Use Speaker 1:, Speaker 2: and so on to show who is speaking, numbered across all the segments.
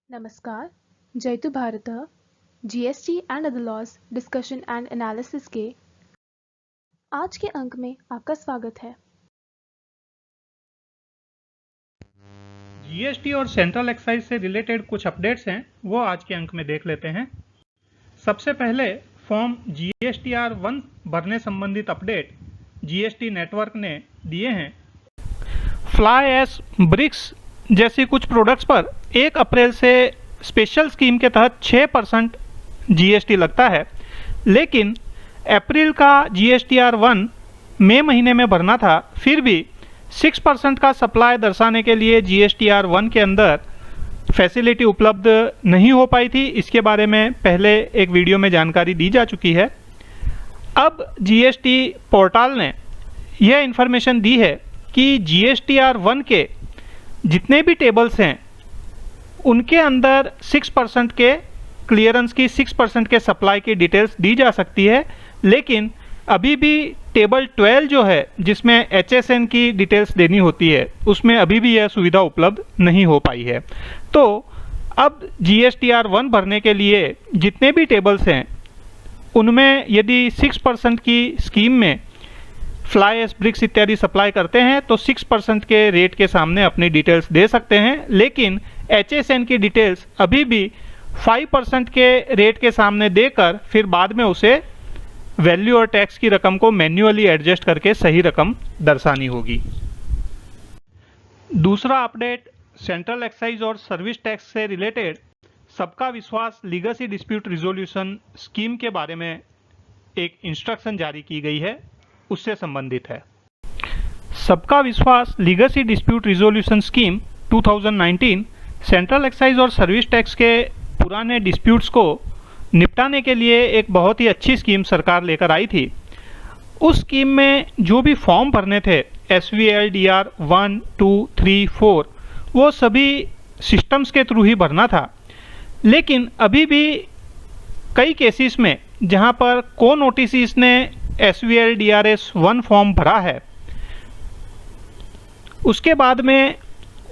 Speaker 1: नमस्कार, जयतु भारतः GST and other laws discussion and analysis के आज के अंक में आपका स्वागत है।
Speaker 2: जीएसटी और सेंट्रल एक्साइज से रिलेटेड कुछ अपडेट्स हैं, वो आज के अंक में देख लेते हैं। सबसे पहले फॉर्म जीएसटीआर 1 भरने संबंधित अपडेट जीएसटी नेटवर्क ने दिए हैं। फ्लाई ऐश ब्रिक्स जैसी कुछ प्रोडक्ट्स पर 1 अप्रैल से स्पेशल स्कीम के तहत 6% जीएसटी लगता है, लेकिन अप्रैल का जीएसटीआर 1 मई महीने में भरना था, फिर भी 6% का सप्लाई दर्शाने के लिए जीएसटीआर 1 के अंदर फैसिलिटी उपलब्ध नहीं हो पाई थी। इसके बारे में पहले एक वीडियो में जानकारी दी जा चुकी है। अब जीएसटी पोर्टल ने यह इन्फॉर्मेशन दी है कि जीएसटीआर 1 के जितने भी टेबल्स हैं उनके अंदर 6% के क्लियरेंस की 6% के सप्लाई की डिटेल्स दी जा सकती है, लेकिन अभी भी टेबल 12 जो है जिसमें एचएसएन की डिटेल्स देनी होती है उसमें अभी भी यह सुविधा उपलब्ध नहीं हो पाई है। तो अब जीएसटीआर 1 भरने के लिए जितने भी टेबल्स हैं उनमें यदि 6% की स्कीम में फ्लाई ऐश ब्रिक्स इत्यादि सप्लाई करते हैं तो 6% के रेट के सामने अपनी डिटेल्स दे सकते हैं, लेकिन एचएसएन की डिटेल्स अभी भी 5% के रेट के सामने देकर फिर बाद में उसे वैल्यू और टैक्स की रकम को मैन्युअली एडजस्ट करके सही रकम दर्शानी होगी। दूसरा अपडेट सेंट्रल एक्साइज और सर्विस टैक्स से रिलेटेड सबका विश्वास लीगेसी डिस्प्यूट रिजोल्यूशन स्कीम के बारे में एक इंस्ट्रक्शन जारी की गई है, उससे संबंधित है। सबका विश्वास legacy dispute resolution scheme 2019 central excise और सर्विस टैक्स के पुराने डिस्प्यूट्स को निपटाने के लिए एक बहुत ही अच्छी स्कीम सरकार लेकर आई थी। उस स्कीम में जो भी फॉर्म भरने थे SVLDR 1, 2, 3, 4 वो सभी सिस्टम्स के थ्रू ही भरना था, लेकिन अभी भी कई केसेस में जहां पर को नोटिस ने SVLDRS 1 फॉर्म भरा है, उसके बाद में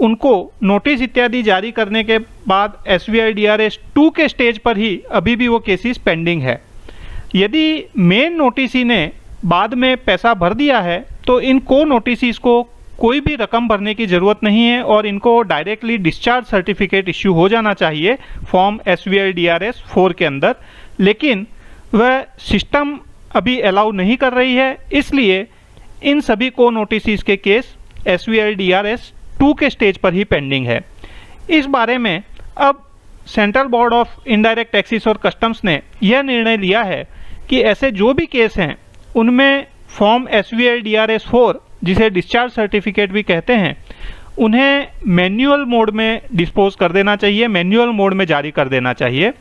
Speaker 2: उनको नोटिस इत्यादि जारी करने के बाद SVLDRS 2 के स्टेज पर ही अभी भी वो केसेस पेंडिंग है। यदि मेन नोटिस ने बाद में पैसा भर दिया है तो इन को नोटिस को कोई भी रकम भरने की ज़रूरत नहीं है और इनको डायरेक्टली डिस्चार्ज सर्टिफिकेट इश्यू हो जाना चाहिए फॉर्म SVLDRS 4 के अंदर, लेकिन वह सिस्टम अभी अलाउ नहीं कर रही है, इसलिए इन सभी को नोटिस के केस SVLDRS 2 के स्टेज पर ही पेंडिंग है। इस बारे में अब central board of indirect taxes और कस्टम्स ने यह निर्णय लिया है कि ऐसे जो भी केस हैं उनमें फॉर्म SVLDRS 4 जिसे डिस्चार्ज सर्टिफिकेट भी कहते हैं उन्हें मैन्युअल मोड में डिस्पोज कर देना चाहिए, मैन्युअल मोड में जारी कर देना चाहिए।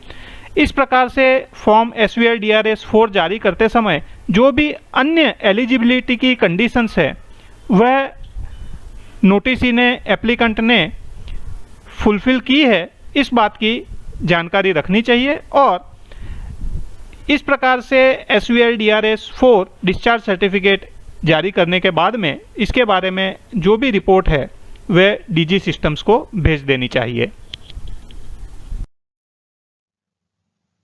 Speaker 2: इस प्रकार से फॉर्म SVLDRS 4 जारी करते समय जो भी अन्य एलिजिबिलिटी की कंडीशंस है वह नोटिस ने एप्लीकेंट ने फुलफिल की है, इस बात की जानकारी रखनी चाहिए और इस प्रकार से SVLDRS 4 डिस्चार्ज सर्टिफिकेट जारी करने के बाद में इसके बारे में जो भी रिपोर्ट है वह DG सिस्टम्स को भेज देनी चाहिए।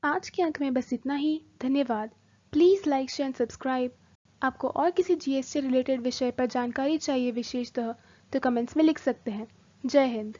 Speaker 1: आज के अंक में बस इतना ही। धन्यवाद। Please like, share and subscribe. आपको और किसी जीएसटी रिलेटेड विषय पर जानकारी चाहिए विशेषतः तो कमेंट्स में लिख सकते हैं। जय हिंद।